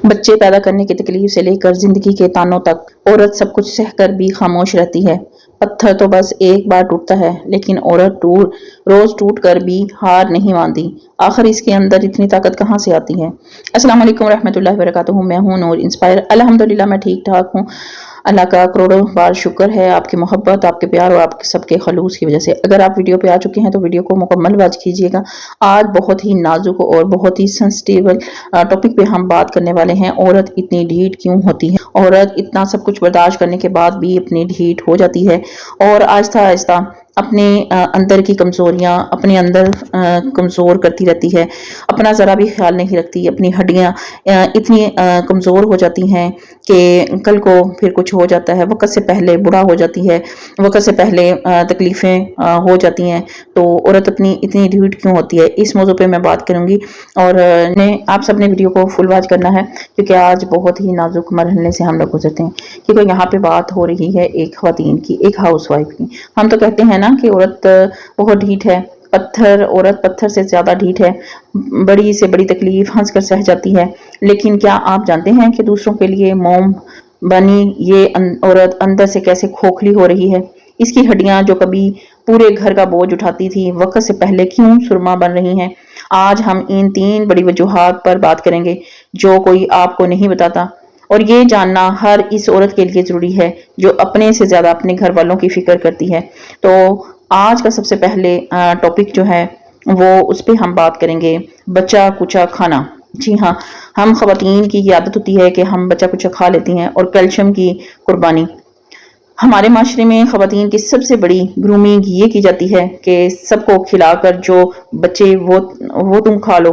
بچے پیدا کرنے کی تکلیف سے لے کر زندگی کے تانوں تک عورت سب کچھ سہ کر بھی خاموش رہتی ہے۔ پتھر تو بس ایک بار ٹوٹتا ہے، لیکن عورت روز ٹوٹ کر بھی ہار نہیں مانتی۔ آخر اس کے اندر اتنی طاقت کہاں سے آتی ہے؟ السلام علیکم ورحمۃ اللہ وبرکاتہ۔ میں ہوں نور انسپائر۔ الحمدللہ میں ٹھیک ٹھاک ہوں۔ اللہ کا کروڑوں بار شکر ہے آپ کی محبت، آپ کے پیار اور آپ کے سب کے خلوص کی وجہ سے۔ اگر آپ ویڈیو پہ آ چکے ہیں تو ویڈیو کو مکمل واچ کیجیے گا۔ آج بہت ہی نازک اور بہت ہی سینسٹیبل ٹاپک پہ ہم بات کرنے والے ہیں۔ عورت اتنی ڈھیٹ کیوں ہوتی ہے؟ عورت اتنا سب کچھ برداشت کرنے کے بعد بھی اپنی ڈھیٹ ہو جاتی ہے اور آہستہ آہستہ اپنے اندر کی کمزوریاں اپنے اندر کمزور کرتی رہتی ہے، اپنا ذرا بھی خیال نہیں رکھتی۔ اپنی ہڈیاں اتنی کمزور ہو جاتی ہیں کہ کل کو پھر کچھ ہو جاتا ہے، وقت سے پہلے بوڑھا ہو جاتی ہے، وقت سے پہلے تکلیفیں ہو جاتی ہیں۔ تو عورت اپنی اتنی ڈھیٹ کیوں ہوتی ہے، اس موضوع پہ میں بات کروں گی اور آپ سب نے ویڈیو کو فل واچ کرنا ہے، کیونکہ آج بہت ہی نازک مرحلے سے ہم لوگ گزرتے ہیں۔ کیونکہ یہاں پہ بات ہو رہی ہے ایک خواتین کی، ایک ہاؤس وائف کی۔ ہم تو کہتے ہیں نا کہ عورت بہت ڈھیٹ ہے، عورت پتھر سے زیادہ ڈھیٹ ہے، بڑی سے بڑی تکلیف ہنس کر سہ جاتی ہے۔ لیکن کیا آپ جانتے ہیں کہ دوسروں کے لیے موم بنی یہ عورت اندر سے کیسے کھوکھلی ہو رہی ہے؟ اس کی ہڈیاں جو کبھی پورے گھر کا بوجھ اٹھاتی تھی، وقت سے پہلے کیوں سرما بن رہی ہیں؟ آج ہم ان 3 بڑی وجوہات پر بات کریں گے جو کوئی آپ کو نہیں بتاتا، اور یہ جاننا ہر اس عورت کے لیے ضروری ہے جو اپنے سے زیادہ اپنے گھر والوں کی فکر کرتی ہے۔ تو آج کا سب سے پہلے ٹاپک جو ہے وہ اس پہ ہم بات کریں گے، بچا کچا کھانا۔ جی ہاں، ہم خواتین کی یہ عادت ہوتی ہے کہ ہم بچا کچا کھا لیتی ہیں، اور کیلشیم کی قربانی۔ ہمارے معاشرے میں خواتین کی سب سے بڑی گرومنگ یہ کی جاتی ہے کہ سب کو کھلا کر جو بچے وہ تم کھا لو،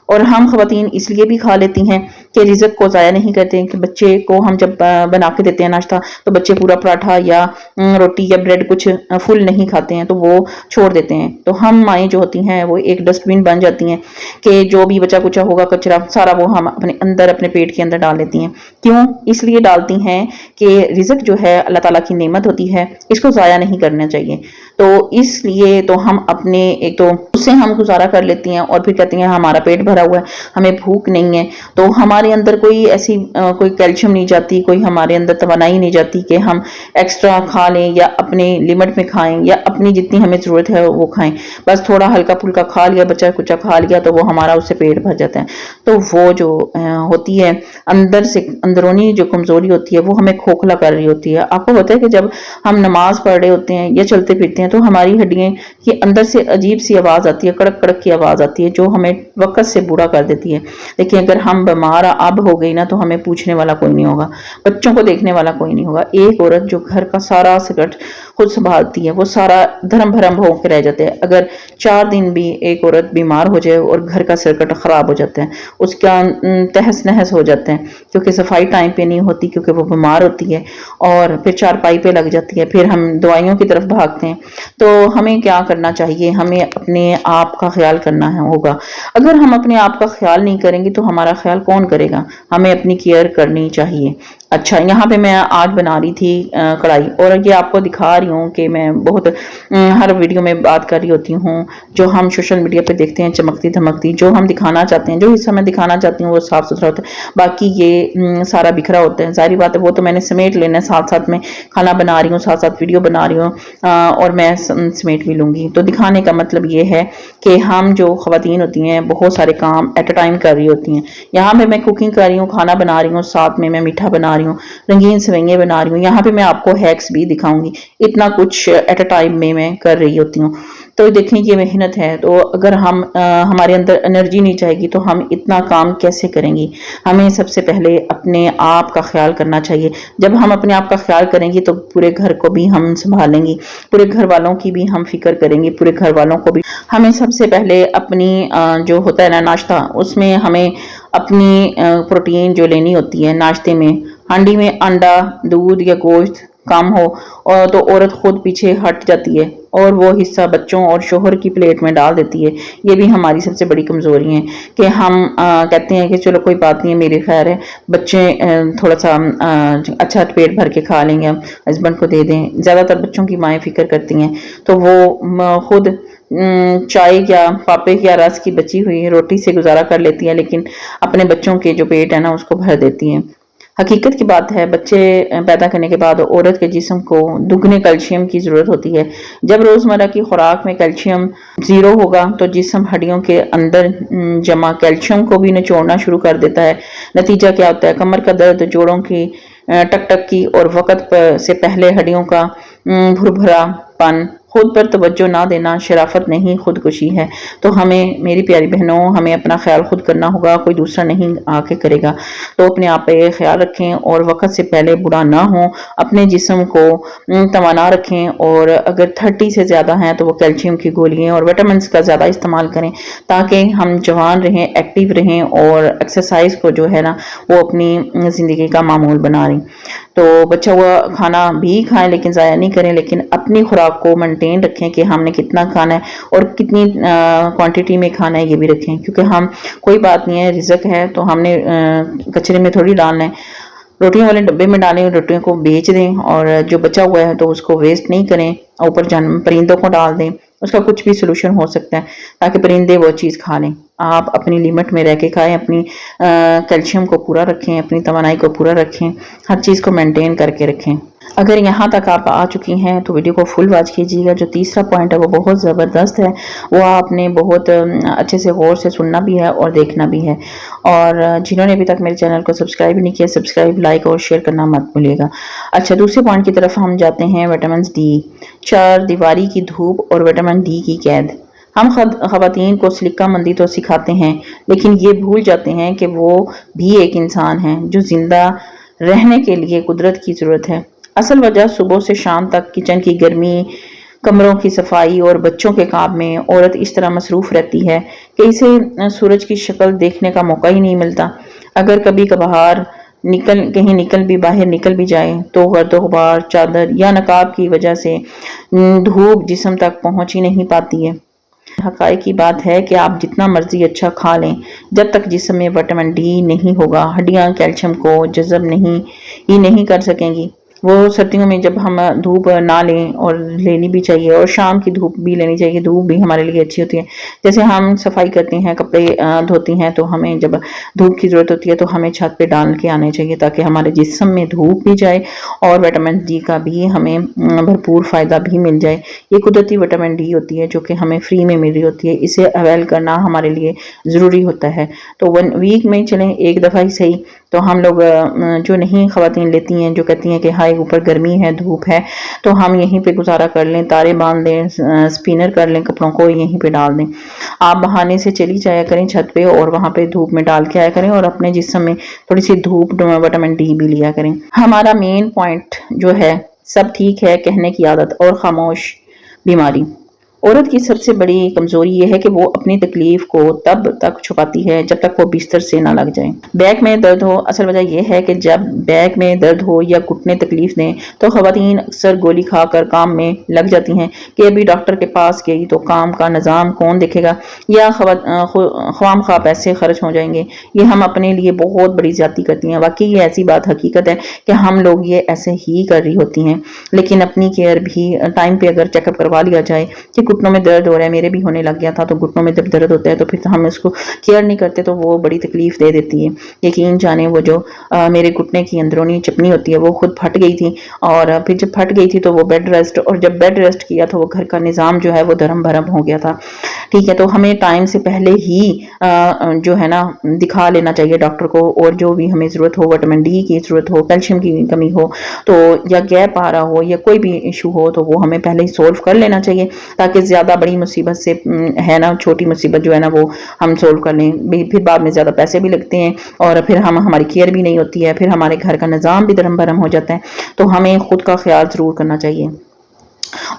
اور ہم خواتین اس لیے بھی کھا لیتی ہیں کہ رزق کو ضائع نہیں کرتے، کہ بچے کو ہم جب بنا کے دیتے ہیں ناشتہ تو بچے پورا پراٹھا یا روٹی یا بریڈ کچھ فل نہیں کھاتے ہیں، تو وہ چھوڑ دیتے ہیں۔ تو ہم مائیں جو ہوتی ہیں وہ ایک ڈسٹ بن بن جاتی ہیں کہ جو بھی بچا کچا ہوگا کچرا سارا وہ ہم اپنے اندر اپنے پیٹ کے اندر ڈال لیتی ہیں۔ کیوں؟ اس لیے ڈالتی ہیں کہ رزق جو ہے اللہ تعالیٰ کی نعمت ہوتی ہے، اس کو ضائع نہیں کرنا چاہیے۔ تو اس لیے تو ہم اپنے ایک تو اس سے ہم گزارا کر لیتی ہیں، اور پھر کہتی ہیں ہمارا پیٹ بھرا ہوا ہے، ہمیں بھوک نہیں ہے۔ تو ہمارے اندر کوئی ایسی کوئی کیلشیم نہیں جاتی، کوئی ہمارے اندر توانائی نہیں جاتی کہ ہم ایکسٹرا کھا لیں یا اپنے لمٹ میں کھائیں یا اپنی جتنی ہمیں ضرورت ہے وہ کھائیں۔ بس تھوڑا ہلکا پھلکا کھا لیا، بچا کچا کھا لیا، تو وہ ہمارا اس سے پیٹ بھر جاتا ہے۔ تو وہ جو ہوتی ہے اندر سے اندرونی جو کمزوری ہوتی ہے وہ ہمیں کھوکھلا کر رہی ہوتی ہے۔ آپ کو پتہ ہے کہ جب ہم نماز پڑھ رہے ہوتے ہیں یا چلتے پھرتے ہیں تو ہماری ہڈیاں کے اندر سے عجیب سی آواز آتی ہے، کڑک کڑک کی آواز آتی ہے، جو ہمیں وقت سے بوڑھا کر دیتی ہے۔ لیکن اگر ہم بیمار اب ہو گئی نا تو ہمیں پوچھنے والا کوئی نہیں ہوگا، بچوں کو دیکھنے والا کوئی نہیں ہوگا۔ ایک عورت جو گھر کا سارا سکٹ خود سنبھالتی ہے وہ سارا دھرم بھرم ہو کے رہ جاتے ہیں۔ اگر 4 دن بھی ایک عورت بیمار ہو جائے اور گھر کا سرکٹ خراب ہو جاتا ہے، اس کا تہس نہس ہو جاتا ہے، کیونکہ صفائی ٹائم پہ نہیں ہوتی، کیونکہ وہ بیمار ہوتی ہے، اور پھر چارپائی پہ لگ جاتی ہے، پھر ہم دوائیوں کی طرف بھاگتے ہیں۔ تو ہمیں کیا کرنا چاہیے؟ ہمیں اپنے آپ کا خیال کرنا ہوگا۔ اگر ہم اپنے آپ کا خیال نہیں کریں گے تو ہمارا خیال کون کرے گا؟ ہمیں اپنی کیئر کرنی چاہیے۔ اچھا، یہاں پہ میں آج بنا رہی تھی کڑھائی، اور یہ آپ کو دکھا رہی ہوں کہ میں بہت ہر ویڈیو میں بات کر رہی ہوتی ہوں جو ہم سوشل میڈیا پہ دیکھتے ہیں، چمکتی دھمکتی، جو ہم دکھانا چاہتے ہیں، جو حصہ میں دکھانا چاہتی ہوں وہ صاف ستھرا ہوتا ہے، باقی یہ سارا بکھرا ہوتا ہے۔ ظاہری بات ہے وہ تو میں نے سمیٹ لینا ہے، ساتھ ساتھ میں کھانا بنا رہی ہوں، ساتھ ساتھ ویڈیو بنا رہی ہوں، اور میں سمیٹ بھی لوں گی۔ تو دکھانے کا مطلب یہ ہے کہ ہم جو خواتین ہوتی ہیں بہت سارے کام ایٹ اے ٹائم کر رہی ہوتی ہیں۔ یہاں پہ میں کوکنگ کر رہی ہوں، کھانا بنا رہی ہوں، ساتھ میں میٹھا بنا رہی ہوں، رنگین سوئیاں بنا رہی ہوں۔ یہاں پہ میں آپ کو ہیکس بھی دکھاؤں گی، اتنا کچھ ایٹ اے ٹائم میں کر رہی ہوتی ہوں۔ تو دیکھیں یہ محنت ہے، تو اگر ہمارے اندر انرجی نہیں چاہے گی تو ہم اتنا کام کیسے کریں گی؟ ہمیں سب سے پہلے اپنے آپ کا خیال کرنا چاہیے۔ جب ہم اپنے آپ کا خیال کریں گے تو پورے گھر کو بھی ہم سنبھالیں گی، پورے گھر والوں کی بھی ہم فکر کریں گے، پورے گھر والوں کو بھی ہمیں سب سے پہلے اپنی جو ہوتا ہے نا ناشتہ، اس میں ہمیں اپنی پروٹین جو لینی ہوتی ہے ناشتے میں، ہانڈی میں انڈا، دودھ یا گوشت کم ہو اور تو عورت خود پیچھے ہٹ جاتی ہے اور وہ حصہ بچوں اور شوہر کی پلیٹ میں ڈال دیتی ہے۔ یہ بھی ہماری سب سے بڑی کمزوری ہے کہ ہم کہتے ہیں کہ چلو کوئی بات نہیں ہے، میرے خیر ہے، بچے تھوڑا سا اچھا پیٹ بھر کے کھا لیں گے، ہسبینڈ کو دے دیں۔ زیادہ تر بچوں کی مائیں فکر کرتی ہیں تو وہ خود چائے یا پاپے یا رس کی بچی ہوئی روٹی سے گزارا کر لیتی ہے، لیکن اپنے بچوں کے جو پیٹ ہے نا اس کو بھر دیتی ہیں۔ حقیقت کی بات ہے، بچے پیدا کرنے کے بعد عورت کے جسم کو دگنے کیلشیم کی ضرورت ہوتی ہے۔ جب روزمرہ کی خوراک میں کیلشیم زیرو ہوگا تو جسم ہڈیوں کے اندر جمع کیلشیم کو بھی نچوڑنا شروع کر دیتا ہے۔ نتیجہ کیا ہوتا ہے؟ کمر کا درد، جوڑوں کی ٹک ٹک کی اور وقت سے پہلے ہڈیوں کا بھربھرا پن، خود پر توجہ نہ دینا شرافت نہیں خودکشی ہے۔ تو ہمیں، میری پیاری بہنوں، ہمیں اپنا خیال خود کرنا ہوگا، کوئی دوسرا نہیں آ کے کرے گا۔ تو اپنے آپ پہ خیال رکھیں اور وقت سے پہلے بوڑھا نہ ہوں، اپنے جسم کو توانا رکھیں، اور اگر 30 سے زیادہ ہیں تو وہ کیلشیم کی گولیاں اور وٹامنس کا زیادہ استعمال کریں تاکہ ہم جوان رہیں، ایکٹیو رہیں اور ایکسرسائز کو جو ہے نا وہ اپنی زندگی کا معمول بنا رہیں۔ تو بچا ہوا کھانا بھی کھائیں لیکن ضائع نہیں کریں، لیکن اپنی خوراک کو مینٹین رکھیں کہ ہم نے کتنا کھانا ہے اور کتنی کوانٹٹی میں کھانا ہے یہ بھی رکھیں، کیونکہ ہم، کوئی بات نہیں ہے، رزق ہے تو ہم نے کچرے میں تھوڑی ڈالنا ہے، روٹیوں والے ڈبے میں ڈالیں، روٹیوں کو بیچ دیں، اور جو بچا ہوا ہے تو اس کو ویسٹ نہیں کریں، اوپر پرندوں کو ڈال دیں، اس کا کچھ بھی سلوشن ہو سکتا ہے تاکہ پرندے وہ چیز کھا لیں۔ آپ اپنی لیمٹ میں رہ کے کھائیں، اپنی کیلشیم کو پورا رکھیں، اپنی توانائی کو پورا رکھیں، ہر چیز کو مینٹین کر کے رکھیں۔ اگر یہاں تک آپ آ چکی ہیں تو ویڈیو کو فل واچ کیجیے گا۔ جو تیسرا پوائنٹ ہے وہ بہت زبردست ہے، وہ آپ نے بہت اچھے سے غور سے سننا بھی ہے اور دیکھنا بھی ہے، اور جنہوں نے ابھی تک میرے چینل کو سبسکرائب نہیں کیا، سبسکرائب، لائک اور شیئر کرنا مت بھولیے گا۔ اچھا، دوسرے پوائنٹ کی طرف ہم جاتے ہیں، وٹامن ڈی، چار دیواری کی دھوپ اور وٹامن ڈی کی قید۔ ہم خواتین کو سلکہ مندی تو سکھاتے ہیں، لیکن یہ بھول جاتے ہیں کہ وہ بھی ایک انسان ہیں جو زندہ رہنے کے لیے قدرت کی ضرورت ہے۔ اصل وجہ صبح سے شام تک کچن کی گرمی، کمروں کی صفائی اور بچوں کے کام میں عورت اس طرح مصروف رہتی ہے کہ اسے سورج کی شکل دیکھنے کا موقع ہی نہیں ملتا۔ اگر کبھی کبھار کہیں باہر نکل بھی جائے تو گرد و غبار، چادر یا نقاب کی وجہ سے دھوپ جسم تک پہنچ ہی نہیں پاتی ہے۔ حقائق کی بات ہے کہ آپ جتنا مرضی اچھا کھا لیں، جب تک جسم میں وٹامن ڈی نہیں ہوگا، ہڈیاں کیلشیم کو جذب نہیں کر سکیں گی۔ وہ سردیوں میں جب ہم دھوپ نہ لیں، اور لینی بھی چاہیے، اور شام کی دھوپ بھی لینی چاہیے، دھوپ بھی ہمارے لیے اچھی ہوتی ہے۔ جیسے ہم صفائی کرتے ہیں، کپڑے دھوتے ہیں، تو ہمیں جب دھوپ کی ضرورت ہوتی ہے تو ہمیں چھت پہ ڈال کے آنے چاہیے تاکہ ہمارے جسم میں دھوپ بھی جائے اور وٹامن ڈی کا بھی ہمیں بھرپور فائدہ بھی مل جائے۔ یہ قدرتی وٹامن ڈی ہوتی ہے جو کہ ہمیں فری میں مل رہی ہوتی ہے، اسے اویل کرنا ہمارے لیے ضروری ہوتا ہے۔ تو 1 ویک میں چلیں ایک دفعہ ہی صحیح، تو ہم لوگ جو نہیں خواتین لیتی ہیں، جو کہتی ہیں کہ ہائے اوپر گرمی ہے، دھوپ ہے، تو ہم یہیں پہ گزارا کر لیں، تارے باندھ لیں، سپینر کر لیں، کپڑوں کو یہیں پہ ڈال دیں۔ آپ بہانے سے چلی جایا کریں چھت پہ اور وہاں پہ دھوپ میں ڈال کے آیا کریں، اور اپنے جسم میں تھوڑی سی دھوپ وٹامن ڈی بھی لیا کریں۔ ہمارا مین پوائنٹ جو ہے، سب ٹھیک ہے کہنے کی عادت اور خاموش بیماری۔ عورت کی سب سے بڑی کمزوری یہ ہے کہ وہ اپنی تکلیف کو تب تک چھپاتی ہے جب تک وہ بستر سے نہ لگ جائے۔ بیک میں درد ہو، اصل وجہ یہ ہے کہ جب بیک میں درد ہو یا گھٹنے تکلیف دیں تو خواتین اکثر گولی کھا کر کام میں لگ جاتی ہیں کہ ابھی ڈاکٹر کے پاس گئی تو کام کا نظام کون دیکھے گا، یا خواہ مخواہ پیسے خرچ ہو جائیں گے۔ یہ ہم اپنے لیے بہت بڑی زیادتی کرتی ہیں۔ واقعی یہ ایسی بات حقیقت ہے کہ ہم لوگ یہ ایسے ہی کر رہی ہوتی ہیں، لیکن اپنی کیئر بھی ٹائم پہ اگر چیک اپ کروا لیا جائے کہ گھٹنوں میں درد ہو رہا ہے، میرے بھی ہونے لگ گیا تھا، تو گھٹنوں میں جب درد ہوتا ہے تو پھر ہم اس کو کیئر نہیں کرتے تو وہ بڑی تکلیف دے دیتی ہے۔ یقین جانے وہ جو میرے گھٹنے کی اندرونی چپنی ہوتی ہے وہ خود پھٹ گئی تھی، اور پھر جب پھٹ گئی تھی تو وہ بیڈ ریسٹ، اور جب بیڈ ریسٹ کیا تو وہ گھر کا نظام جو ہے وہ دھرم بھرم ہو گیا تھا۔ ٹھیک ہے، تو ہمیں ٹائم سے پہلے ہی جو ہے نا دکھا لینا چاہیے ڈاکٹر کو، اور جو بھی ہمیں ضرورت ہو، وٹامن ڈی کی ضرورت ہو، کیلشیم کی کمی ہو تو، یا گیپ آ رہا ہو، یا کوئی بھی ایشو ہو تو وہ ہمیں پہلے ہی سولو کر لینا چاہیے تاکہ زیادہ بڑی مصیبت سے ہے نا چھوٹی مصیبت جو ہے نا وہ ہم سولو کر لیں۔ پھر بعد میں زیادہ پیسے بھی لگتے ہیں اور پھر ہماری کیئر بھی نہیں ہوتی ہے، پھر ہمارے گھر کا نظام بھی دھرم بھرم ہو جاتا ہے۔ تو ہمیں خود کا خیال ضرور کرنا چاہیے۔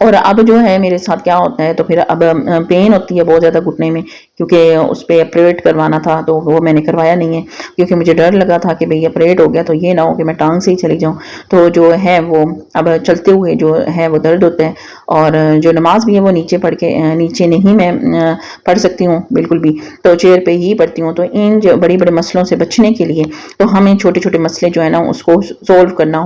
اور اب جو ہے میرے ساتھ کیا ہوتا ہے، تو پھر اب پین ہوتی ہے بہت زیادہ گھٹنے میں کیونکہ اس پہ آپریٹ کروانا تھا، تو وہ میں نے کروایا نہیں ہے کیونکہ مجھے ڈر لگا تھا کہ بھئی آپریٹ ہو گیا تو یہ نہ ہو کہ میں ٹانگ سے ہی چلی جاؤں، تو جو ہے وہ اب چلتے ہوئے جو ہے وہ درد ہوتا ہے، اور جو نماز بھی ہے وہ نیچے نہیں میں پڑھ سکتی ہوں بالکل بھی، تو چیئر پہ ہی پڑھتی ہوں۔ تو ان جو بڑی بڑے مسئلوں سے بچنے کے لیے تو ہمیں چھوٹے چھوٹے مسئلے جو ہے نا اس کو سولو کرنا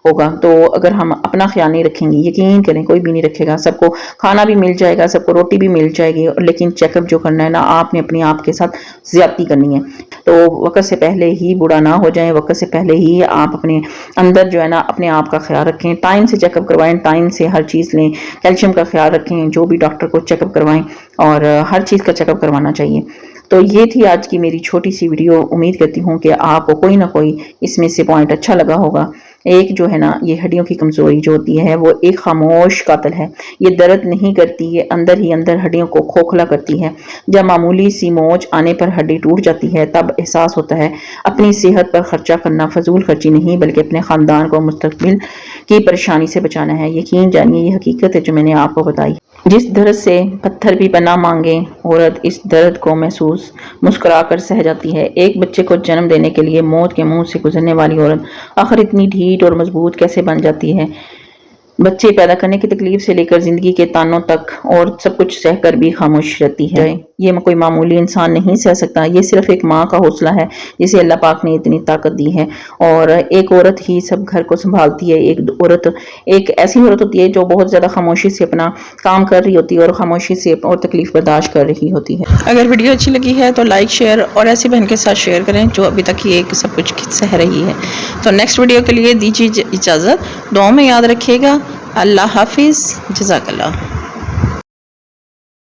ہوگا۔ تو اگر ہم اپنا خیال نہیں رکھیں گے، یقین کریں کوئی بھی نہیں رکھے گا، سب کو کھانا بھی مل جائے گا، سب کو روٹی بھی مل جائے گی، لیکن چیک اپ جو کرنا ہے نا آپ نے اپنی آپ کے ساتھ زیادتی کرنی ہے۔ تو وقت سے پہلے ہی بوڑھا نہ ہو جائیں، وقت سے پہلے ہی آپ اپنے اندر جو ہے نا اپنے آپ کا خیال رکھیں، ٹائم سے چیک اپ کروائیں، ٹائم سے ہر چیز لیں، کیلشیم کا خیال رکھیں، جو بھی ڈاکٹر کو چیک اپ کروائیں، اور ہر چیز کا چیک اپ کروانا چاہیے۔ تو یہ تھی آج کی میری چھوٹی سی ویڈیو، امید کرتی ہوں کہ آپ کو کوئی نہ کوئی اس میں سے پوائنٹ اچھا لگا ہوگا۔ ایک جو ہے نا یہ ہڈیوں کی کمزوری جو ہوتی ہے وہ ایک خاموش قاتل ہے، یہ درد نہیں کرتی، یہ اندر ہی اندر ہڈیوں کو کھوکھلا کرتی ہے۔ جب معمولی سی موچ آنے پر ہڈی ٹوٹ جاتی ہے تب احساس ہوتا ہے اپنی صحت پر خرچہ کرنا فضول خرچی نہیں بلکہ اپنے خاندان کو مستقبل کی پریشانی سے بچانا ہے۔ یقین جانیے یہ حقیقت ہے جو میں نے آپ کو بتائی۔ جس درد سے پتھر بھی پناہ مانگے، عورت اس درد کو مسکرا کر سہ جاتی ہے۔ ایک بچے کو جنم دینے کے لیے موت کے منہ سے گزرنے والی عورت آخر اتنی ڈھیٹ اور مضبوط کیسے بن جاتی ہے؟ بچے پیدا کرنے کی تکلیف سے لے کر زندگی کے تانوں تک اور سب کچھ سہ کر بھی خاموش رہتی ہے۔ یہ کوئی معمولی انسان نہیں سہ سکتا، یہ صرف ایک ماں کا حوصلہ ہے جسے اللہ پاک نے اتنی طاقت دی ہے، اور ایک عورت ہی سب گھر کو سنبھالتی ہے۔ ایک ایسی عورت ہوتی ہے جو بہت زیادہ خاموشی سے اپنا کام کر رہی ہوتی ہے اور خاموشی سے اور تکلیف برداشت کر رہی ہوتی ہے۔ اگر ویڈیو اچھی لگی ہے تو لائک، شیئر اور ایسی بہن کے ساتھ شیئر کریں جو ابھی تک یہ سب کچھ سہ رہی ہے۔ تو نیکسٹ ویڈیو کے لیے دیجیے اجازت، دعاؤں میں یاد رکھیے گا۔ اللہ حافظ، جزاک اللہ۔